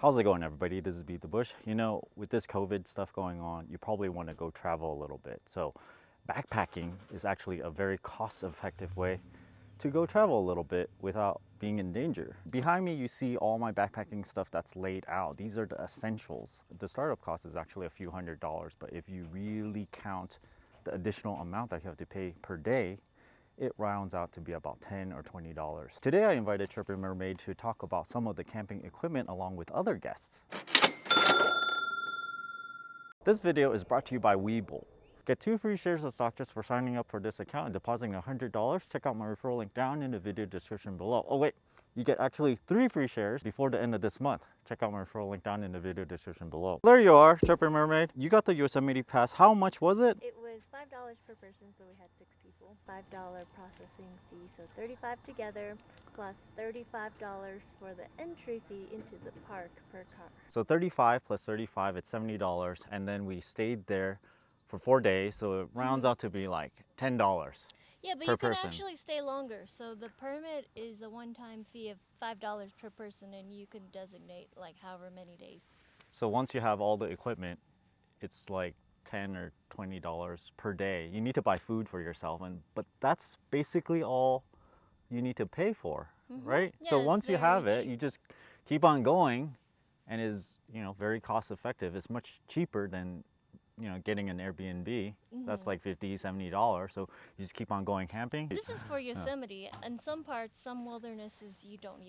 How's it going, everybody? This is BeatTheBush. You know, with this COVID stuff going on, you probably want to go travel a little bit. So backpacking is actually a very cost-effective way to go travel a little bit without being in danger. Behind me, you see all my backpacking stuff that's laid out. These are the essentials. The startup cost is actually a few $100s, but if you really count the additional amount that you have to pay per day, it rounds out to be about $10 or $20. Today I invited Chirping Mermaid to talk about some of the camping equipment along with other guests. This video is brought to you by Webull. Get 2 free shares of stock just for signing up for this account and depositing $100. Check out my referral link down in the video description below. Oh wait, you get actually 3 free shares before the end of this month. Check out my referral link down in the video description below. There you are, Chirping Mermaid. You got the Yosemite Pass. How much was it? It was $5 per person, so we had 6 people. $5 processing fee, so $35 together, plus $35 for the entry fee into the park per car. So 35 plus 35, it's $70, and then we stayed there for 4 days, so it rounds out to be like $10. Yeah, but per you can person. actually stay longer. So the permit is a one-time fee of $5 per person, and you can designate like however many days. So once you have all the equipment, it's like $10 or $20 per day. You need to buy food for yourself, but that's basically all you need to pay for, right? Yeah, so it's once you very have it, cheap. you just keep on going, and is very cost effective. It's much cheaper than getting an Airbnb. That's like $50, $70. So you just keep on going camping. This is for Yosemite. In some parts, some wildernesses, you don't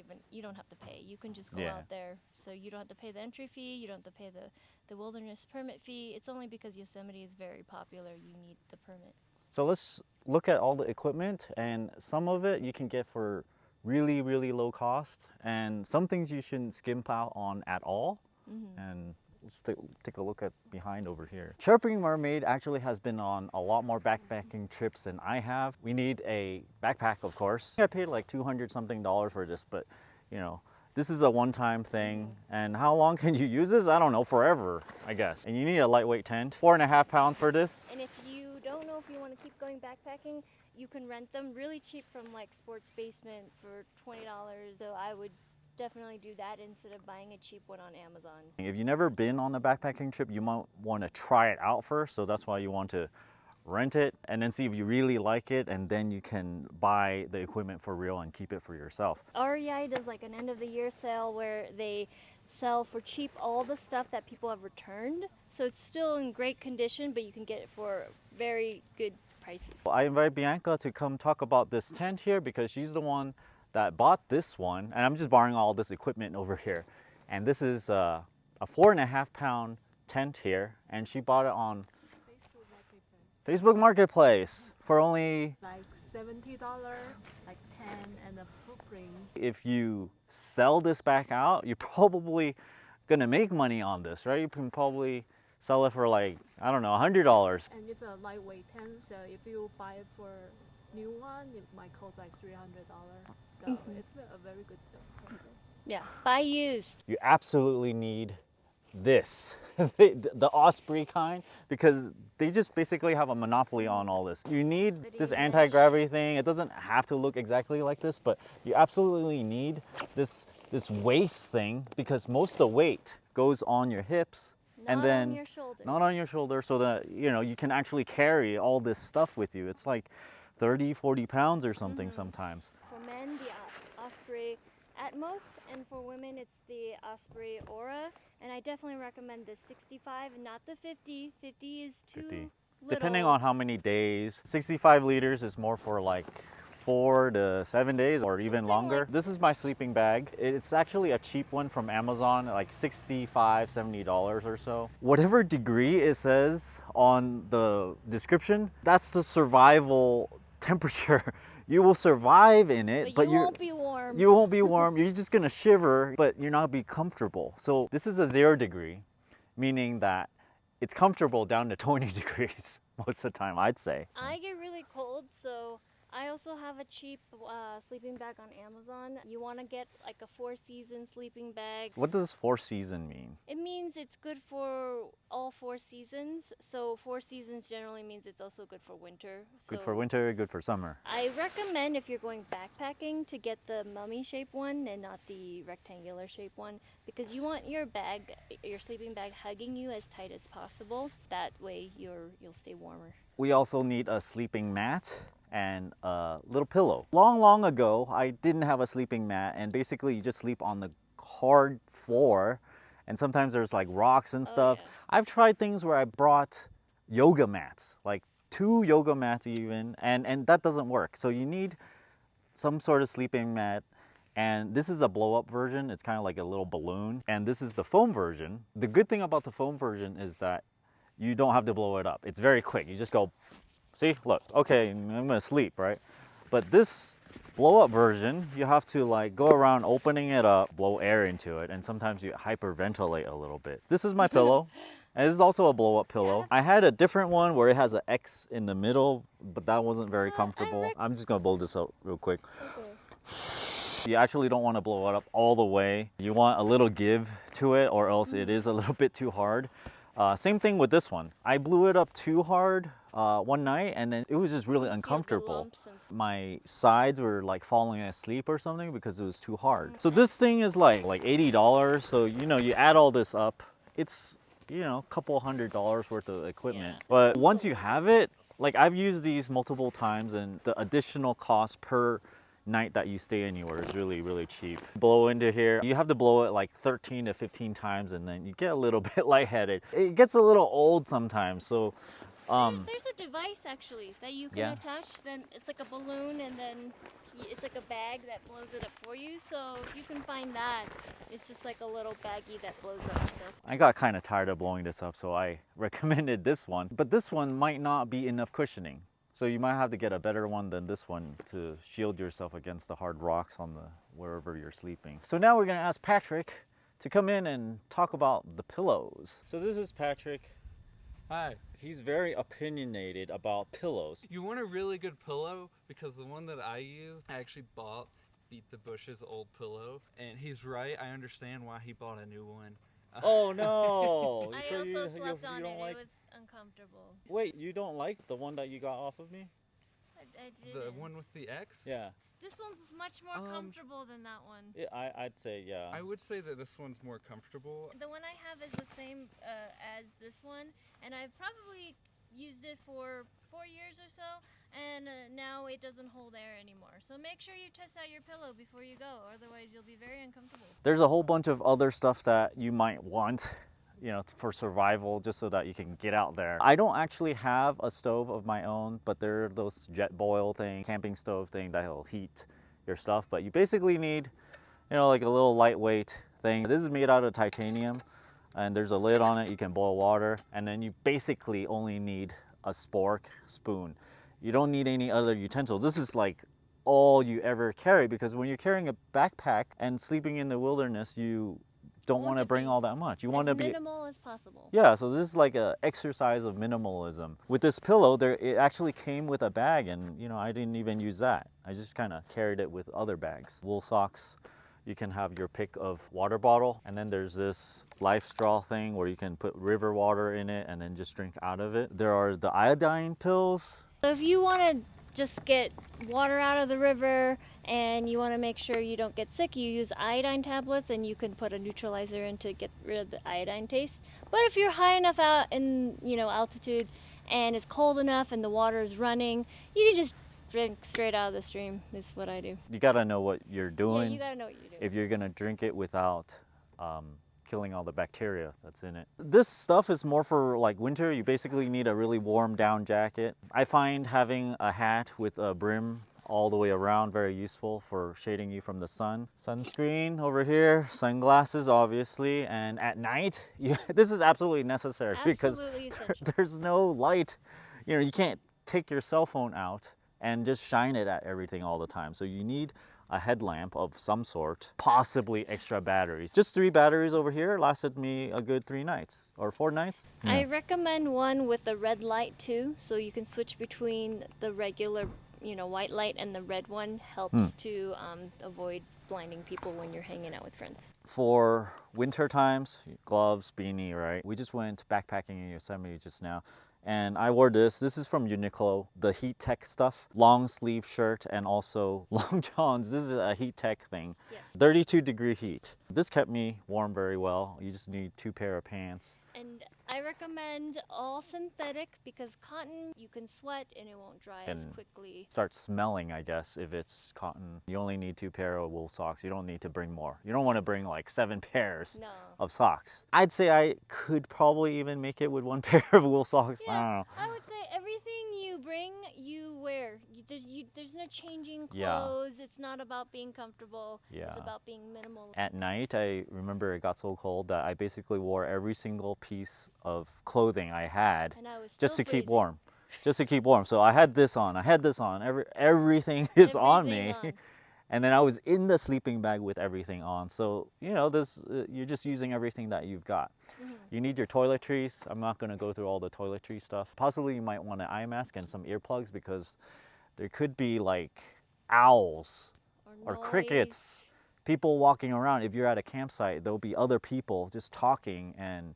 have to pay. You can just go out there. So you don't have to pay the entry fee. You don't have to pay the wilderness permit fee. It's only because Yosemite is very popular, you need the permit. So let's look at all the equipment, and some of it you can get for really, really low cost, and some things you shouldn't skimp out on at all. And let's take a look at behind over here. Chirping Mermaid actually has been on a lot more backpacking trips than I have. We need a backpack, of course. I paid like $200 something for this, but this is a one-time thing. And how long can you use this? I don't know, forever, I guess. And you need a lightweight tent. 4.5 pounds for this. And if you don't know if you want to keep going backpacking, you can rent them really cheap from like Sports Basement for $20. So I would definitely do that instead of buying a cheap one on Amazon. If you've never been on a backpacking trip, you might want to try it out first. So that's why you want to rent it and then see if you really like it, and then you can buy the equipment for real and keep it for yourself. REI does like an end of the year sale where they sell for cheap all the stuff that people have returned. So it's still in great condition, but you can get it for very good prices. I invite Bianca to come talk about this tent here because she's the one that bought this one, and I'm just borrowing all this equipment over here. And this is a 4.5 pound tent here, and she bought it on Facebook Marketplace for only like $70, like 10 and a footprint. If you sell this back out, you're probably gonna make money on this, right? You can probably sell it for like, I don't know, $100. And it's a lightweight tent, so if you buy it for new one, it might cost like $300. So it's a very good deal. Yeah, buy used. You absolutely need this, the Osprey kind, because they just basically have a monopoly on all this. You need this anti-gravity thing. It doesn't have to look exactly like this, but you absolutely need this waist thing, because most of the weight goes on your hips and then on your shoulders. not on your shoulder, so that you can actually carry all this stuff with you. It's like 30-40 pounds or something sometimes. For men, the Osprey at most, and for women, it's the Osprey Aura. And I definitely recommend the 65, not the 50. 50 is too 50. little. Depending on how many days. 65 liters is more for like 4 to 7 days or even longer. This is my sleeping bag. It's actually a cheap one from Amazon, like $65, $70 or so. Whatever degree it says on the description, that's the survival temperature. You will survive in it, but you won't be warm. You won't be warm. You're just gonna shiver, but you're not be comfortable. So this is a 0 degree, meaning that it's comfortable down to 20 degrees most of the time, I'd say. I get really cold, so I also have a cheap sleeping bag on Amazon. You want to get like a 4-season sleeping bag. What does 4 season mean? It means it's good for all 4 seasons. So 4 seasons generally means it's also good for winter. Good So for winter, good for summer. I recommend if you're going backpacking to get the mummy shaped one and not the rectangular shaped one, because you want your bag, your sleeping bag, hugging you as tight as possible. That way you'll stay warmer. We also need a sleeping mat and a little pillow. Long ago, I didn't have a sleeping mat, and basically you just sleep on the hard floor, and sometimes there's like rocks and stuff. yeah. I've tried things where I brought yoga mats, like 2 yoga mats even, and that doesn't work. So you need some sort of sleeping mat. And this is a blow up version. It's kind of like a little balloon. And this is the foam version. The good thing about the foam version is that you don't have to blow it up. It's very quick. You just go, see, look, okay, I'm gonna sleep, right? But this blow up version, you have to like go around opening it up, blow air into it, and sometimes you hyperventilate a little bit. This is my pillow. And this is also a blow up pillow. Yeah. I had a different one where it has an X in the middle, but that wasn't very I comfortable. I'm just gonna blow this out real quick. Okay. You actually don't want to blow it up all the way. You want a little give to it, or else it is a little bit too hard. Same thing with this one. I blew it up too hard one night, and then it was just really uncomfortable. lumps and stuff. My sides were like falling asleep or something because it was too hard. So this thing is like $80. So you know, you add all this up, it's, you know, a couple $100 worth of equipment. Yeah. But once you have it, like I've used these multiple times, and the additional cost per night that you stay anywhere is really cheap. Blow into here, you have to blow it like 13 to 15 times, and then you get a little bit lightheaded. It gets a little old sometimes, so There's a device actually that you can Yeah. attach. Then it's like a balloon, and then it's like a bag that blows it up for you. So you can find that. It's just like a little baggie that blows up stuff. I got kind of tired of blowing this up, so I recommended this one. But this one might not be enough cushioning. So you might have to get a better one than this one to shield yourself against the hard rocks on the wherever you're sleeping. So now we're gonna ask Patrick to come in and talk about the pillows. So this is Patrick. Hi. He's very opinionated about pillows. You want a really good pillow? Because the one that I use, I actually bought BeatTheBush's old pillow. And he's right, I understand why he bought a new one. Oh no! I So also slept on don't it. like... It was uncomfortable. Wait, you don't like the one that you got off of me? I The didn't. one with the X? Yeah. This one's much more comfortable than that one. Yeah, I'd say yeah. I would say that this one's more comfortable. The one I have is the same as this one, and I've probably used it for 4 years or so, and now it doesn't hold air anymore. So make sure you test out your pillow before you go, otherwise you'll be very uncomfortable. There's a whole bunch of other stuff that you might want, you know, for survival, just so that you can get out there. I don't actually have a stove of my own, but there are those jet boil thing, camping stove thing that'll heat your stuff. But you basically need, you know, like a little lightweight thing. This is made out of titanium, and there's a lid on it. You can boil water, and then you basically only need a spork spoon. You don't need any other utensils. This is like all you ever carry, because when you're carrying a backpack and sleeping in the wilderness, you don't want to bring all that much. You want to be minimal as possible. Yeah, so this is like an exercise of minimalism. With this pillow, it actually came with a bag, and you know, I didn't even use that. I just kind of carried it with other bags. Wool socks. You can have your pick of water bottle, and then there's this life straw thing where you can put river water in it and then just drink out of it. There are the iodine pills. So if you want to just get water out of the river and you want to make sure you don't get sick, you use iodine tablets, and you can put a neutralizer in to get rid of the iodine taste. But if you're high enough out in, you know, altitude, and it's cold enough and the water is running, you can just drink straight out of the stream. Is what I do. You gotta know what you're doing. Yeah, you gotta know what you're doing. If you're gonna drink it without killing all the bacteria that's in it. This stuff is more for like winter. You basically need a really warm down jacket. I find having a hat with a brim all the way around very useful for shading you from the sun. Sunscreen over here, sunglasses obviously, and at night, this is absolutely necessary because Absolutely essential. there's no light. You know, you can't take your cell phone out and just shine it at everything all the time. So you need a headlamp of some sort, possibly extra batteries. Just 3 batteries over here lasted me a good 3 nights or 4 nights. I recommend one with a red light too, so you can switch between the regular white light, and the red one helps to avoid blinding people when you're hanging out with friends. For winter times, gloves, beanie, right? We just went backpacking in Yosemite just now, and I wore this. This is from Uniqlo, the Heat Tech stuff. Long sleeve shirt and also long johns. This is a Heat Tech thing. Yes. 32-degree heat. This kept me warm very well. You just need 2 pair of pants. And I recommend all synthetic because cotton, you can sweat and it won't dry as And quickly. Start smelling, I guess, if it's cotton. You only need 2 pair of wool socks. You don't need to bring more. You don't want to bring like 7 pairs No. of socks. I'd say I could probably even make it with 1 pair of wool socks. I don't Yeah, know. I would say everything you bring, you wear. There's no changing Yeah. clothes. It's not about being comfortable. Yeah. It's about being minimal. At night, I remember it got so cold that I basically wore every single piece of clothing I had And I was just to still keep freezing. warm. Just to keep warm. So I had this on. Everything is on me. Everything on. And then I was in the sleeping bag with everything on. So, you're just using everything that you've got. Mhm. You need your toiletries. I'm not going to go through all the toiletry stuff. Possibly you might want an eye mask and some earplugs because there could be like owls or noise. crickets, people walking around. If you're at a campsite, there'll be other people just talking, and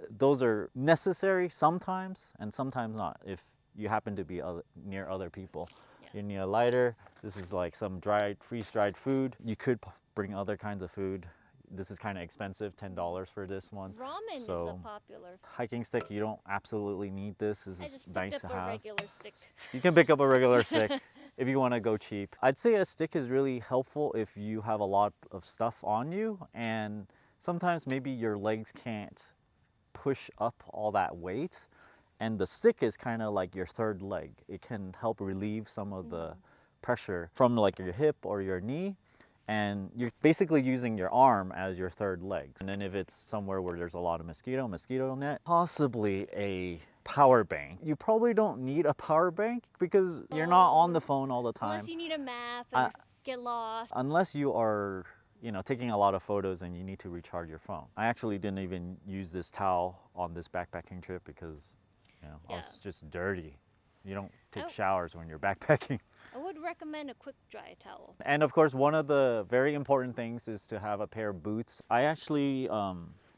those are necessary sometimes and sometimes not if you happen to be near other people. Yeah. You need a lighter. This is like some freeze-dried food. You could bring other kinds of food. This is kind of expensive, $10 for this one. Ramen is So, a popular. hiking stick, you don't absolutely need this. This I is just nice picked to up a have. regular stick. You can pick up a regular stick if you want to go cheap. I'd say a stick is really helpful if you have a lot of stuff on you, and sometimes maybe your legs can't push up all that weight, and the stick is kind of like your third leg. It can help relieve some of the pressure from like your hip or your knee, and you're basically using your arm as your third leg. And then if it's somewhere where there's a lot of mosquito net, possibly a power bank. You probably don't need a power bank because you're not on the phone all the time. Unless you need a map and get lost. Unless you are, taking a lot of photos and you need to recharge your phone. I actually didn't even use this towel on this backpacking trip because, I was just dirty. You don't take showers when you're backpacking. I would recommend a quick dry towel. And of course, one of the very important things is to have a pair of boots. I actually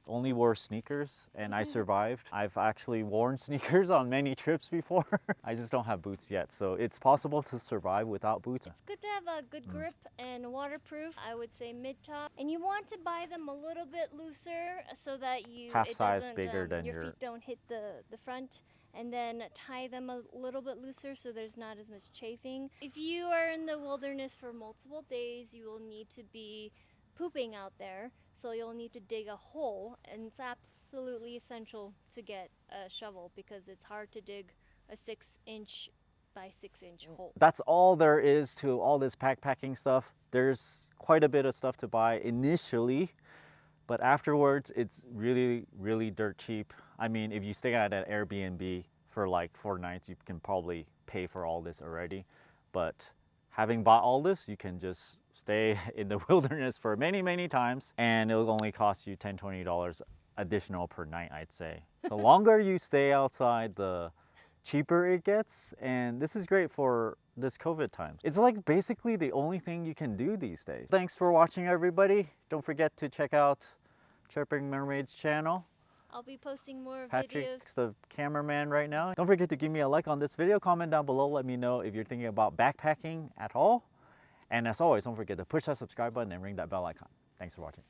only wore sneakers and I survived. I've actually worn sneakers on many trips before. I just don't have boots yet. So it's possible to survive without boots. It's good to have a good grip and waterproof. I would say mid-top. And you want to buy them a little bit looser so that Half size bigger than your feet don't hit the front. And then tie them a little bit looser so there's not as much chafing. If you are in the wilderness for multiple days, you will need to be pooping out there. So you'll need to dig a hole, and it's absolutely essential to get a shovel because it's hard to dig a 6-inch by 6-inch hole. That's all there is to all this backpacking stuff. There's quite a bit of stuff to buy initially, but afterwards it's really, really dirt cheap. I mean, if you stay at an Airbnb for like 4 nights, you can probably pay for all this already. But having bought all this, you can just stay in the wilderness for many, many times, and it'll only cost you $10, $20 additional per night, I'd say. The longer you stay outside, the cheaper it gets, and this is great for this COVID time. It's like basically the only thing you can do these days. Thanks for watching, everybody. Don't forget to check out Chirping Mermaid's channel. I'll be posting more videos. Patrick's the cameraman right now. Don't forget to give me a like on this video, comment down below, let me know if you're thinking about backpacking at all. And as always, don't forget to push that subscribe button and ring that bell icon. Thanks for watching.